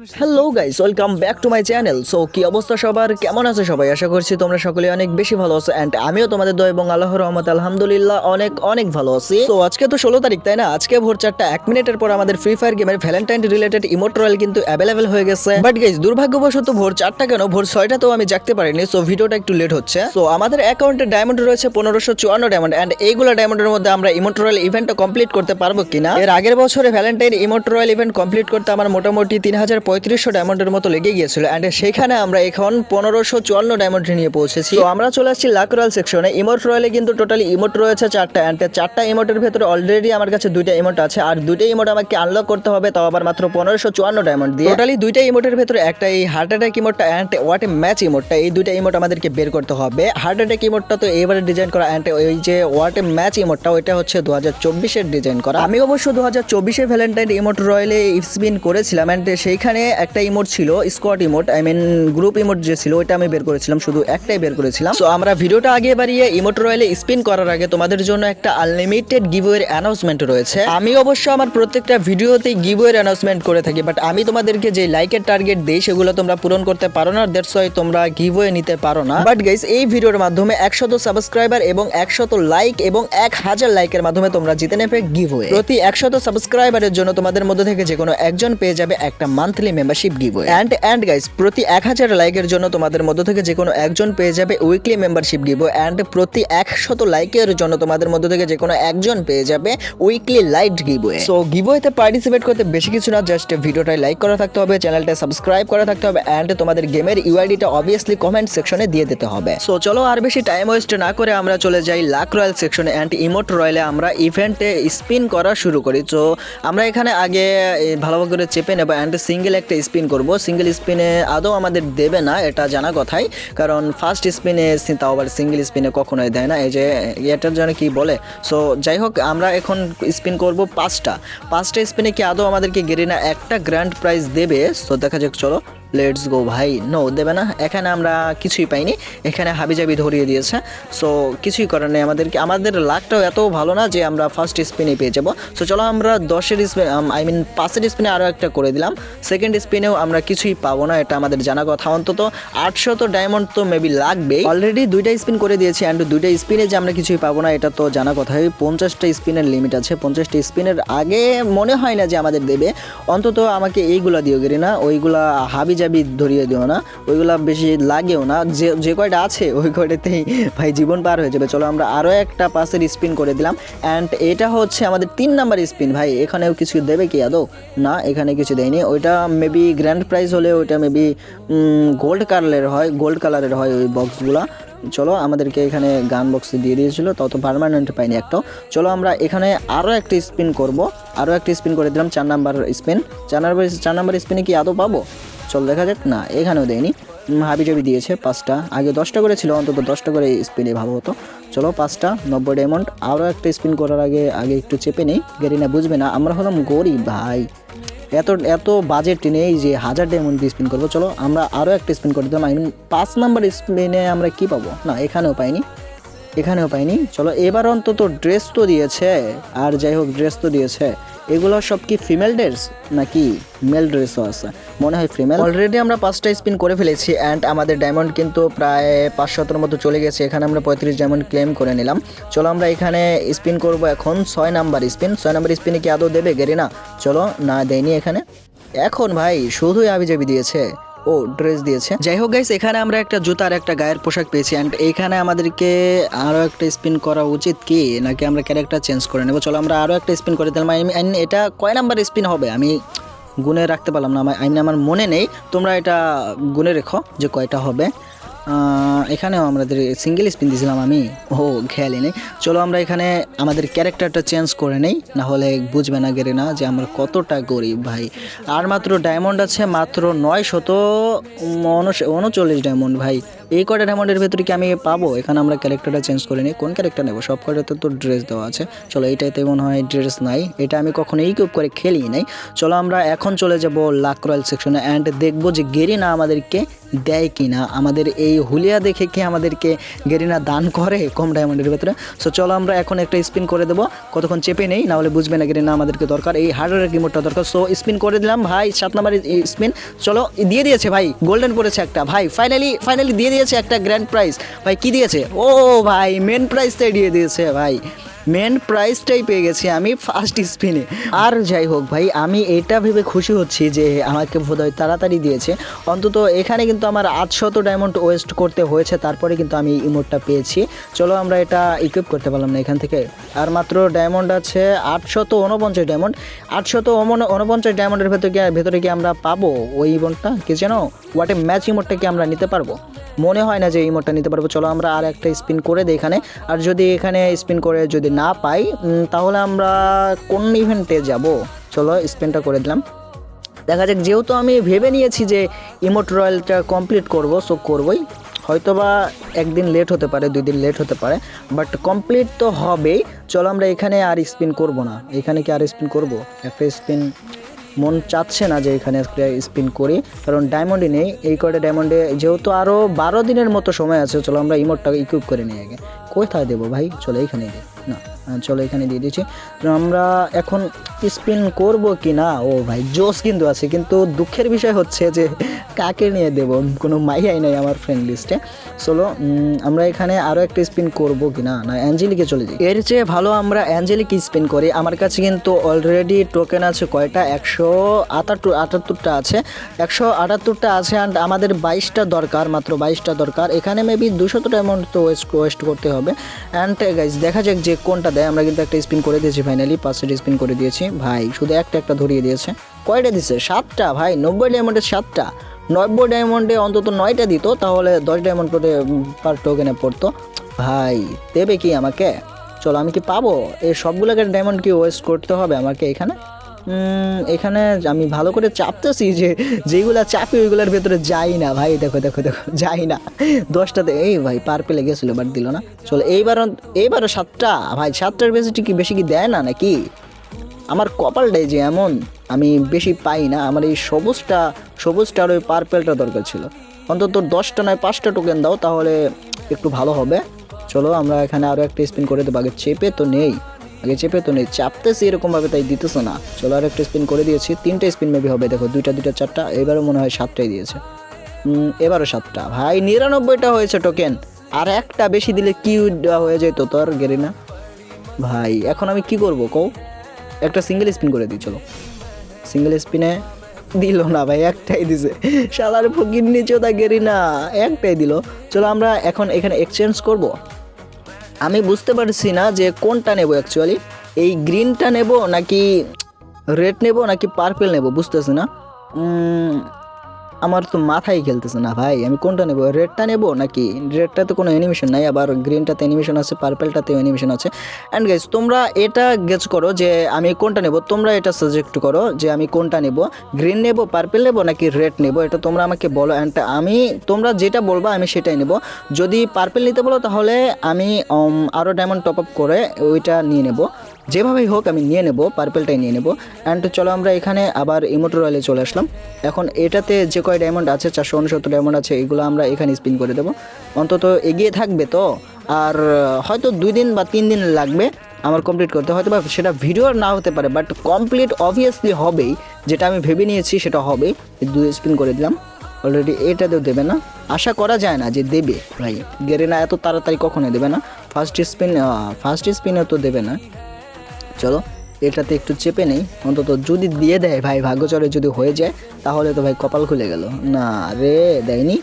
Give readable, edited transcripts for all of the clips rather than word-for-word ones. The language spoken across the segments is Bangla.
Hello guys, welcome back to my channel. So কি অবস্থা সবার, কেমন আছে সবাই? আশা করছি তোমরা সকলে অনেক বেশি ভালো আছো অ্যান্ড আমিও তোমাদের দোয়া এবং আল্লাহর রহমতে আলহামদুলিল্লাহ অনেক অনেক ভালো আছি। সো আজকে তো 16 তারিখ, তাই না? আজকে ভোর 4টা 1 মিনিটের পর আমাদের ফ্রি ফায়ার গেমের ভ্যালেন্টাইন রিলেটেড ইমোট রয়্যাল কিন্তু অ্যাভেলেবেল হয়ে গেছে। বাট গাইস, দুর্ভাগ্যবশত ভোর 4টা কেন, ভোর 6টাতেও আমি জাগতে পারিনি। সো ভিডিওটা একটু লেট হচ্ছে। সো আমাদের অ্যাকাউন্টে ডায়মন্ড রয়েছে 1554 ডায়মন্ড অ্যান্ড এইগুলো ডায়মন্ডের মধ্যে আমরা ইমোট রয়্যাল ইভেন্টটা কমপ্লিট করতে পারবো কিনা। এর আগের বছরে Valentine emote royal event complete করতে আমার মোটামুটি 3350 ডায়মন্ডের মতো লেগে গিয়েছিল অ্যান্ড সেখানে আমরা এখন 1554 ডায়মন্ড নিয়ে পৌঁছেছি। তো আমরা চলে আসছি লাক রয়্যাল সেকশনে। ইমোট রয়্যালে কিন্তু টোটালি ইমোট রয়েছে 4টা অ্যান্ড 4টা ইমোটের ভেতরে অলরেডি আমার কাছে 2টা ইমোট আছে আর 2টা ইমোট আমাকে আনলক করতে হবে, তাও আবার মাত্র 1554 ডায়মন্ড দিয়ে। টোটালি 2টা ইমোটের ভেতরে একটা এই হার্ট অ্যাটাক ইমোটটা অ্যান্ড হোয়াট এ ম্যাচ ইমোটটা, এই 2টা ইমোট আমাদেরকে বের করতে হবে। হার্ট অ্যাটাক ইমোটটা তো এবারে ডিজাইন করা অ্যান্ড ওই যে হোয়াট এ ম্যাচ ইমোটটা ওইটা হচ্ছে 2024-এর ডিজাইন করা। আমি অবশ্য 2024-এর ভ্যালেন্টাইন ইমোট রয়্যালে স্পিন করেছিলাম অ্যান্ড সেইখানে একটা ইমোট ছিল squad emote, I mean group emote যে ছিল ওইটা আমি বের করেছিলাম, শুধু একটাই বের করেছিলাম। সো আমরা ভিডিওটা আগে বাড়িয়ে ইমোট রয়্যালে স্পিন করার আগে তোমাদের জন্য একটা আনলিমিটেড গিভওয়ের অ্যানাউন্সমেন্ট রয়েছে। আমি অবশ্য আমার প্রত্যেকটা ভিডিওতেই গিভওয়ের অ্যানাউন্সমেন্ট করে থাকি, বাট আমি তোমাদেরকে যে লাইকের টার্গেট দেই সেগুলো তোমরা পূরণ করতে পারো না, দ্যাটস ওয়াই তোমরা গিভওয়ে নিতে পারো না। বাট গাইস, এই ভিডিওর মাধ্যমে 100 সাবস্ক্রাইবার এবং 100 লাইক এবং 1000 লাইকের মাধ্যমে তোমরা জিতে নেবে গিভওয়ে। প্রতি 100 সাবস্ক্রাইবারের জন্য তোমাদের মধ্যে থেকে যে কোনো একজন পেয়ে যাবে একটা monthly membership giveaway and guys, প্রতি 1000 লাইকের জন্য তোমাদের মধ্য থেকে যে কোনো একজন পেয়ে যাবে উইকলি মেম্বারশিপ গিভওয়ে অ্যান্ড প্রতি 100 লাইকের জন্য তোমাদের মধ্য থেকে যে কোনো একজন পেয়ে যাবে উইকলি লাইট গিভওয়ে। সো গিভওয়েতে পার্টিসিপেট করতে বেশি কিছু না, জাস্ট ভিডিওটাই লাইক করা থাকতে হবে, চ্যানেলটা সাবস্ক্রাইব করা থাকতে হবে অ্যান্ড তোমাদের গেমের ইউআইডিটা অবভিয়াসলি কমেন্ট সেকশনে দিয়ে দিতে হবে। সো চলো আর বেশি টাইম ওয়েস্ট না করে আমরা চলে যাই লাক রয়্যাল সেকশনে অ্যান্ড ইমোট রয়্যালে আমরা ইভেন্টে স্পিন করা শুরু করি। তো আমরা এখানে আগে ভালোভাবে করে চেপে নেবো অ্যান্ড সিঙ্গেল একটা স্পিন করব। সিঙ্গেল স্পিনে আদৌ আমাদের দেবে না, এটা জানা কথাই, কারণ ফার্স্ট স্পিনে তাও আবার সিঙ্গেল স্পিনে কখনোই দেয় না, এই যে এটার জন্য কি বলে। সো যাই হোক, আমরা এখন স্পিন করব 5টা স্পিনে কি আদৌ আমাদেরকে গেরিনা একটা গ্র্যান্ড প্রাইজ দেবে। সো দেখা যাক, চলো লেটস গো। ভাই নো, দেবে না। এখানে আমরা কিছুই পাইনি, এখানে হাবিজাবি ধরিয়ে দিয়েছে। সো কিছুই করার নেই, আমাদের লাকটাও এত ভালো না যে আমরা ফার্স্ট স্পিনে পেয়ে যাবো। সো চলো আমরা 10-এর স্পিন, আই মিন 5-এর স্পিনে আরও একটা করে দিলাম। সেকেন্ড স্পিনেও আমরা কিছুই পাবো না, এটা আমাদের জানা কথা। অন্তত 800 ডায়মন্ড তো মেবি লাগবে। অলরেডি 2টা স্পিন করে দিয়েছি অ্যান্ড 2টা স্পিনে যে আমরা কিছুই পাবো না এটা তো জানা কথাই। 50টা স্পিনের লিমিট আছে, 50টা স্পিনের আগে মনে হয় না যে আমাদের দেবে। অন্তত আমাকে এইগুলা দিও গেরিনা, ওইগুলা হাবি যাবি ধরিয়ে দিও না, ওইগুলা বেশি লাগেও না, যে কয়টা আছে ওই কয়টাতেই ভাই জীবন পার হয়ে যাবে। চলো আমরা আরও একটা 5-এর স্পিন করে দিলাম অ্যান্ড এটা হচ্ছে আমাদের 3 নাম্বার স্পিন। ভাই এখানেও কিছু দেবে কি আদৌ? না, এখানে কিছু দেয়নি। ওইটা মেবি গ্র্যান্ড প্রাইজ হলে ওইটা মেবি গোল্ড কালারের হয় ওই বক্সগুলা। চলো আমাদেরকে এখানে গান বক্সে দিয়ে দিয়েছিল, তাও তো পার্মানেন্ট পাইনি একটাও। চলো আমরা এখানে আরও একটা স্পিন করব, আরও একটা স্পিন করে দিলাম 4 নাম্বার স্পিন। 4 নাম্বার স্পিনে কি আদৌ পাবো? চল দেখা যাক। না, এখানেও দেয়নি, হাবিজাবি দিয়েছে 5টা। আগে 10টা করে ছিল, অন্তত 10টা করে স্পিনে ভালো হতো। চলো 5টা 90 ডায়মন্ড। আরও একটা স্পিন করার আগে একটু চেপে নেই, গেরিনা বুঝবে না আমরা হলাম গরিব ভাই, এত বাজেট নেই যে 1000 ডায়মন্ড দিয়ে স্পিন করবো। চলো আমরা আরও একটা স্পিন করে দিলাম। আই মিন 5 নাম্বার স্পিনে আমরা কি পাবো? না, এখানেও পাইনি। চলো এবার অন্তত ড্রেস তো দিয়েছে, আর যাই হোক ড্রেস তো দিয়েছে। এগুলো সব কি ফিমেল ড্রেস নাকি মেল ড্রেসও আছে? মনে হয় ফিমেল। অলরেডি আমরা 5টা স্পিন করে ফেলেছি অ্যান্ড আমাদের ডায়মন্ড কিন্তু প্রায় 500-এর মতো চলে গেছে। এখানে আমরা 35 ডায়মন্ড ক্লেম করে নিলাম। চলো আমরা এখানে স্পিন করব এখন 6 নাম্বার স্পিন। 6 নাম্বার স্পিনে কি আদৌ দেবে গেরিনা? চলো, না দেয়নি এখানে। এখন ভাই শুধুই আবিজাবি দিয়েছে, ও ড্রেস দিয়েছে। যাই হোক গাইস, এখানে আমরা একটা জুতা আর একটা গায়ের পোশাক পেয়েছি অ্যান্ড এইখানে আমাদেরকে আরও একটা স্পিন করা উচিত কি নাকি আমরা ক্যারেক্টার চেঞ্জ করে নেব? চলো আমরা আরও একটা স্পিন করে দিলাম। এটা কয় নাম্বার স্পিন হবে আমি গুনে রাখতে পারলাম না, আমার মনে নেই, তোমরা এটা গুনে রেখো যে কয়টা হবে। এখানেও আমাদের সিঙ্গেল স্পিন দিয়েছিলাম আমি, খেয়ালই নেই। চলো আমরা এখানে আমাদের ক্যারেক্টারটা চেঞ্জ করে নেই, না হলে বুঝবে না গেরিনা যে আমরা কতটা গরিব ভাই। আর মাত্র ডায়মন্ড আছে মাত্র 939 ডায়মন্ড। ভাই এই কয়টা ডায়মন্ডের ভেতরে কি আমি পাবো? এখানে আমরা ক্যারেক্টারটা চেঞ্জ করে নিই, কোন ক্যারেক্টার নেবো? সব কয়টাতে তো ড্রেস দেওয়া আছে। চলো এইটাতে মনে হয় ড্রেস নাই, এটা আমি কখনো ইকুইপ করে খেলি নাই। চলো আমরা এখন চলে যাব লাক রয়্যাল সেকশনে অ্যান্ড দেখবো যে গেরিনা আমাদেরকে দেয় কি না, আমাদের এই হুলিয়া দেখে কি আমাদেরকে গেরিনা দান করে কম ডায়মন্ডের ভেতরে। সো চলো আমরা এখন একটা স্পিন করে দেবো, কতক্ষণ চেপে নেই, না হলে বুঝবে না গেরিনা আমাদেরকে দরকার, এই হার্ডওয়্যার রিমোটটা দরকার। সো স্পিন করে দিলাম ভাই, 7 নাম্বার স্পিন। চলো দিয়ে দিয়েছে ভাই, গোল্ডেন পড়েছে একটা ভাই, ফাইনালি দিয়ে দিয়েছে একটা গ্র্যান্ড প্রাইজ। ভাই কি দিয়েছে? ও ভাই মেন প্রাইজটাই দিয়ে দিয়েছে ভাই, মেন প্রাইজটাই পেয়ে গেছি আমি ফার্স্ট স্পিনে। আর যাই হোক ভাই, আমি এটা ভেবে খুশি হচ্ছি যে আমাকে বোধহয় তাড়াতাড়ি দিয়েছে। অন্তত এখানে কিন্তু আমার 800 ডায়মন্ড ওয়েস্ট করতে হয়েছে, তারপরে কিন্তু আমি ইমোটটা পেয়েছি। চলো আমরা এটা ইকুইপ করতে পারলাম না এখান থেকে। আর মাত্র ডায়মন্ড আছে 849 ডায়মন্ড। 849 ডায়মন্ডের ভেতরে কি আমরা পাবো ওই ইমোটটা? কি যেন হোয়াট এ ম্যাচ ইমোটটা কি আমরা নিতে পারবো? মনে হয় না যে এই মোডটা নিতে পারবো। চলো আমরা আর একটা স্পিন করে দিই এখানে। আর যদি এখানে স্পিন করে যদি না পাই তাহলে আমরা কোন ইভেন্টে যাব? চলো স্পিনটা করে দিলাম, দেখা যাক। যেহেতু আমি ভেবে নিয়েছি যে ইমোট রয়্যালটা কমপ্লিট করব, সো করবই। হয়তোবা একদিন লেট হতে পারে, 2 দিন লেট হতে পারে, বাট কমপ্লিট তো হবেই। চলো আমরা এখানে আর স্পিন করব না। এখানে কি আর স্পিন করব? একটা স্পিন মন চাচ্ছে না যে এখানে স্পিন করি, কারণ ডায়মন্ডই নেই। এই কয়টা ডায়মন্ডে যেহেতু আরও 12 দিনের মতো সময় আছে, চলো আমরা ইমোটটাকে ইকুইপ করে নিই আগে। কোথায় দেবো ভাই? চলো এইখানে দিই না, চলো এখানে দিয়ে দিচ্ছি। তো আমরা এখন স্পিন করব কি না? ও ভাই জোস কিন্তু আছে, কিন্তু দুঃখের বিষয় হচ্ছে যে কাকে নিয়ে দেব, কোনো মাইয়াই নাই আমার ফ্রেন্ড লিস্টে। চলো আমরা এখানে আরও একটা স্পিন করব কি না, না অ্যাঞ্জেলিকে চলে যাই। এর চেয়ে ভালো আমরা অ্যাঞ্জেলিক স্পিন করি। আমার কাছে কিন্তু অলরেডি টোকেন আছে কয়টা? 178টা আছে, 178টা আছে। অ্যান্ড আমাদের 22টা দরকার, মাত্র 22টা দরকার। এখানে মেবি 200 ডায়মন্ড তো ওয়েস্ট করতে হবে। অ্যান্ড গাইজ দেখা যাক যে কোনটা দেয়। আমরা কিন্তু একটা স্পিন করে দিয়েছি ফাইনালি, 5টা স্পিন করে দিয়েছি ভাই, শুধু একটা ধরিয়ে দিয়েছে। কয়টা দিছে? 7টা ভাই, 90 ডায়মন্ডের 7টা। 90 ডায়মন্ডে অন্তত 9টা দিত, তাহলে 10 ডায়মন্ড করে পার টোকেনে পড়তো। ভাই দেবে কি আমাকে? চলো আমি কি পাবো? এই সবগুলোকে ডায়মন্ড কি ওয়েস্ট করতে হবে আমাকে এখানে? এখানে আমি ভালো করে চাপতেছি, যে যেগুলা চাপি ওইগুলোর ভেতরে যাই না ভাই। দেখো যাই না। 10টাতে এই ভাই পার পেলে গেছিলো, বাট দিল না। চলো এইবারও 7টা ভাই, 7টার বেশি কি দেয় না নাকি? আমার কপালটাই যে এমন, আমি বেশি পাই না। আমার এই সবুজটা আর ওই পার্পেলটা দরকার ছিল। অন্তত 10টা নয় 5টা টোকেন দাও, তাহলে একটু ভালো হবে। চলো আমরা এখানে আরও একটা স্পিন করে দেবো। আগে চেপে তো নেই, চাপতেছি এরকমভাবে, তাই দিতেছে না। চলো আর একটা স্পিন করে দিয়েছি, 3টে স্পিন মেবি হবে। দেখো 2টা 4টা, এবারও মনে হয় 7টাই দিয়েছে। এবারও 7টা ভাই, 99টা হয়েছে টোকেন। আর একটা বেশি দিলে কি হয়ে যেত তোর গেরিনা ভাই। এখন আমি কি করবো কও? একটা সিঙ্গেল স্পিন করে দিই। চলো সিঙ্গেল স্পিনে দিল না ভাই, একটাই দিছে। শালার ফকির নিচেও তা গেরিনা একটাই দিল। চলো আমরা এখন এখানে এক্সচেঞ্জ করব। আমি বুঝতে পারছি না যে কোনটা নেব অ্যাকচুয়ালি, এই গ্রিনটা নেব নাকি রেড নেব নাকি পার্পেল নেব, বুঝতেছি না। আমার তো মাথায় খেলতেছে না ভাই, আমি কোনটা নেব? রেডটা নেব নাকি? রেডটাতে কোনো অ্যানিমেশন নাই, আবার গ্রিনটাতে অ্যানিমেশন আছে, পার্পেলটাতেও অ্যানিমেশন আছে। অ্যান্ড গাইজ তোমরা এটা গেস করো যে আমি কোনটা নেব। তোমরা এটা সাজেক্ট করো যে আমি কোনটা নেব, গ্রিন নেব, পার্পেল নেব নাকি রেড নেব, এটা তোমরা আমাকে বলো। অ্যান্ড তোমরা যেটা বলবা আমি সেটাই নেব। যদি পার্পেল নিতে বলো তাহলে আমি আরও ডায়মন্ড টপ আপ করে ওইটা নিয়ে নেব। যেভাবেই হোক আমি নিয়ে নেব, পার্পেলটাই নিয়ে নেব। অ্যান্ড চলো আমরা এখানে আবার ইমোট রয়্যালে চলে আসলাম। এখন এটাতে যে কয় ডায়মন্ড আছে, 469 ডায়মন্ড আছে, এগুলো আমরা এখানে স্পিন করে দেবো। অন্তত এগিয়ে থাকবে তো। আর হয়তো 2 দিন বা 3 দিন লাগবে আমার কমপ্লিট করতে, হয়তো বা সেটা ভিডিওর না হতে পারে, বাট কমপ্লিট অবভিয়াসলি হবেই। যেটা আমি ভেবে নিয়েছি সেটা হবে। 2 স্পিন করে দিলাম অলরেডি। এটাতেও দেবে না, আশা করা যায় না যে দেবে ভাই। গেরিনা এত তাড়াতাড়ি কখনোই দেবে না। ফার্স্ট স্পিনে তো দেবে না। চলো এটাতে একটু চেপে নেই, অন্তত যদি দিয়ে দেয় ভাই, ভাগ্যচরে যদি হয়ে যায় তাহলে তো ভাই কপাল খুলে গেল। না রে, দেয়নি,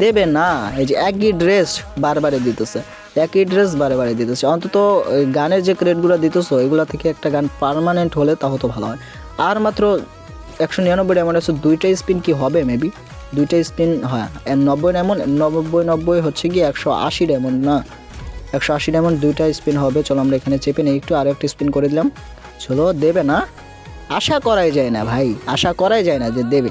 দেবে না। এই যে একই ড্রেস বারবারে দিতেছে, অন্তত গানের যে ক্রেডগুলো দিতেছো এগুলো থেকে একটা গান পার্মানেন্ট হলে তাও তো ভালো হয়। আর মাত্র 199 ডায়মন্ড আছে, 2টা স্পিন কি হবে? মেবি 2টা স্পিন, হ্যাঁ 90 ডায়মন্ড, 90 হচ্ছে কি 180 ডায়মন্ড, না 180 ডায়মন্ড 2টা স্পিন হবে। চলো আমরা এখানে চেপে নিই একটু, আর একটা স্পিন করে দিলাম। চলো দেবে না, আশা করাই যায় না ভাই, আশা করাই যায় না যে দেবে।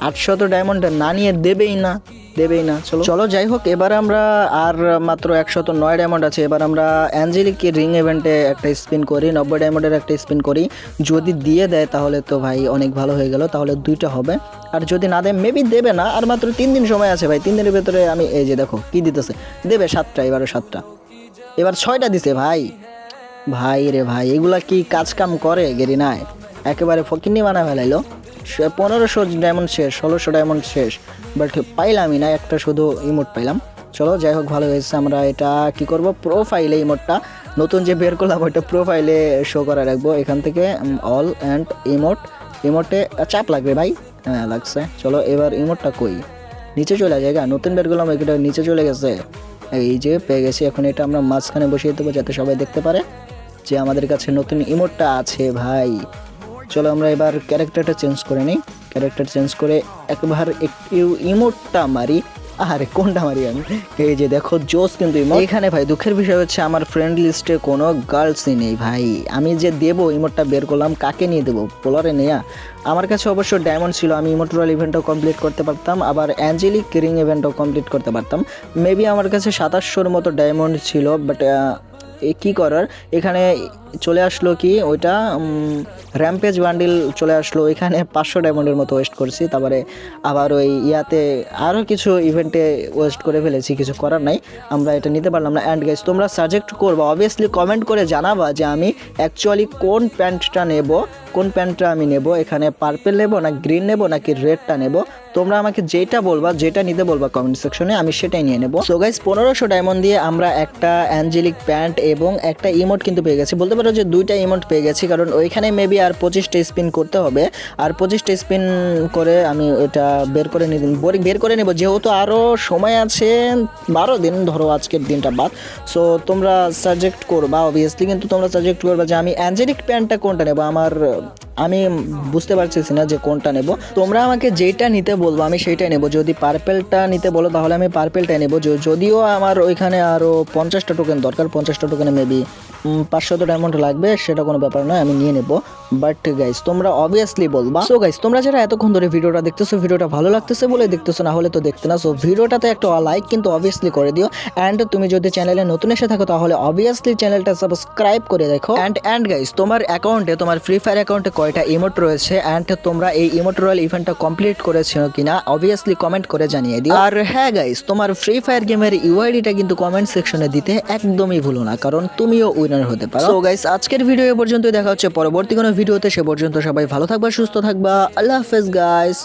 800 ডায়মন্ড না নিয়ে দেবেই না, দেবেই না। চলো চলো যাই হোক, এবার আমরা আর মাত্র 109 ডায়মন্ড আছে। এবার আমরা অ্যাঞ্জেলিক রিং ইভেন্টে একটা স্পিন করি, 90 ডায়মন্ডের একটা স্পিন করি। যদি দিয়ে দেয় তাহলে তো ভাই অনেক ভালো হয়ে গেল, তাহলে 2টা হবে। আর যদি না দেয়, মেবি দেবে না, আর মাত্র 3 দিন সময় আছে ভাই। 3 দিনের ভেতরে আমি এই যে দেখো কি দিতেছে, দেবে 7টা, এবারও 7টা, এবার 6টা দিছে ভাই। ভাই রে ভাই, এগুলা কি কাজ কাম করে গেরিনায়, একেবারে ফকিন্নি বানা ফেলাইলো। 1500 ডায়মন্ড শেষ, 1600 ডায়মন্ড শেষ, বাট পাইলামই না, একটা শুধু ইমোট পাইলাম। চলো যাই হোক, ভালো হয়েছে। আমরা এটা কি করব, প্রোফাইলে ইমোটটা নতুন যে বের করলাম ওইটা প্রোফাইলে শো করা রাখবো। এখান থেকে অল অ্যান্ড ইমোট, ইমোটে চাপ লাগবে ভাই, হ্যাঁ লাগছে। চলো এবার ইমোটটা কই, নিচে চলে জায়গা, নতুন বের করলাম এটা নিচে চলে গেছে। এই যে পেয়ে গেছি, এখন এটা আমরা মাঝখানে বসিয়ে দেবো যাতে সবাই দেখতে পারে যে আমাদের কাছে নতুন ইমোটটা আছে ভাই। চলো আমরা এবার ক্যারেক্টারটা চেঞ্জ করে নিই, ক্যারেক্টার চেঞ্জ করে একবার একটু ইমোটটা মারি। আরে কোনটা মারি আমি, এই যে দেখো জোস কিন্তু ইমোট। এখানে ভাই দুঃখের বিষয় হচ্ছে আমার ফ্রেন্ড লিস্টে কোনো গার্লসই নেই ভাই। আমি যে দেবো ইমোটটা বের করলাম, কাকে নিয়ে দেবো, পোলারে নেয়া। আমার কাছে অবশ্য ডায়মন্ড ছিল, আমি ইমোটরাল ইভেন্টও কমপ্লিট করতে পারতাম, আবার অ্যাঞ্জেলিক রিং ইভেন্টও কমপ্লিট করতে পারতাম। মেবি আমার কাছে 2700-র মতো ডায়মন্ড ছিল, বাট কি করার, এখানে চলে আসলো কি ওইটা র্যাম্পেজ বান্ডিল চলে আসলো, এখানে 500 ডায়মন্ডের মতো ওয়েস্ট করছি। তারপরে আবার ওই ইয়াতে আরও কিছু ইভেন্টে ওয়েস্ট করে ফেলেছি, কিছু করার নাই, আমরা এটা নিতে পারলাম না। অ্যান্ড গাইস তোমরা সাজেক্ট করবা, অবভিয়াসলি কমেন্ট করে জানাবা যে আমি অ্যাকচুয়ালি কোন প্যান্টটা নেব, কোন প্যান্টটা আমি নেব, এখানে পার্পেল নেব না গ্রিন নেব নাকি রেডটা নেব। তোমরা আমাকে যেটা বলবা, যেটা নিতে বলবা কমেন্ট সেকশনে, আমি সেটাই নিয়ে নেব। সো গাইস 1500 ডায়মন্ড দিয়ে আমরা একটা অ্যাঞ্জেলিক প্যান্ট এবং একটা ইমোট কিন্তু পেয়ে গেছি, বলতে পারো যে 2টা ইমোট পেয়ে গেছি, কারণ ওইখানে মেবি আর 25টা স্পিন করতে হবে। আর 25টা স্পিন করে আমি এটা বের করে নেব, যেহেতু আরও সময় আছে 12 দিন, ধরো আজকের দিনটা বাদ। সো তোমরা সাজেক্ট করবা, অবভিয়াসলি কিন্তু তোমরা সাজেক্ট করবা যে আমি অ্যাঞ্জেলিক প্যান্টটা কোনটা নেব। আমি বুঝতে পারছি না যে কোনটা নেব, তোমরা আমাকে যেটা নিতে বলবো আমি সেইটাই নেব। যদি পার্পেলটা নিতে বলো তাহলে আমি পার্পেলটাই নেব, যদিও আমার ওইখানে আরও 50টা টোকেন দরকার, 50টা টোকেনে মেবি 500 ডায়মন্ড লাগবে, সেটা কোনো ব্যাপার নয়, আমি নিয়ে নেব। বাট গাইস তোমরা অবভিয়াসলি বলবা। সো গাইস তোমরা যারা এতক্ষণ ধরে ভিডিওটা দেখতেছো, ভিডিওটা ভালো লাগতেছে বলে দেখতেছো, না হলে তো দেখতে না। সো ভিডিওটাতে একটা লাইক কিন্তু অবভিয়াসলি করে দিও। অ্যান্ড তুমি যদি চ্যানেলে নতুন এসে থাকো তাহলে অবভিয়াসলি চ্যানেলটা সাবস্ক্রাইব করে দেখো। অ্যান্ড গাইস তোমার অ্যাকাউন্টে, তোমার ফ্রি ফায়ার অ্যাকাউন্টে কয়টা ইমোট রয়েছে, অ্যান্ড তোমরা এই ইমোট রয়্যাল ইভেন্টটা কমপ্লিট করেছো কিনা অবভিয়াসলি কমেন্ট করে জানিয়ে দিও। আর হ্যাঁ গাইস, তোমার ফ্রি ফায়ার গেমের ইউআইডিটা কিন্তু কমেন্ট সেকশনে দিতে একদমই ভুলো না, কারণ তুমিও উইনার হতে পারো। সো গাইস আজকের ভিডিও এ পর্যন্তই, দেখা হচ্ছে পরবর্তী কোনো ভিডিওতে। সে পর্যন্ত সবাই ভালো থাকবা, সুস্থ থাকবা, আল্লাহ হাফেজ গাইস।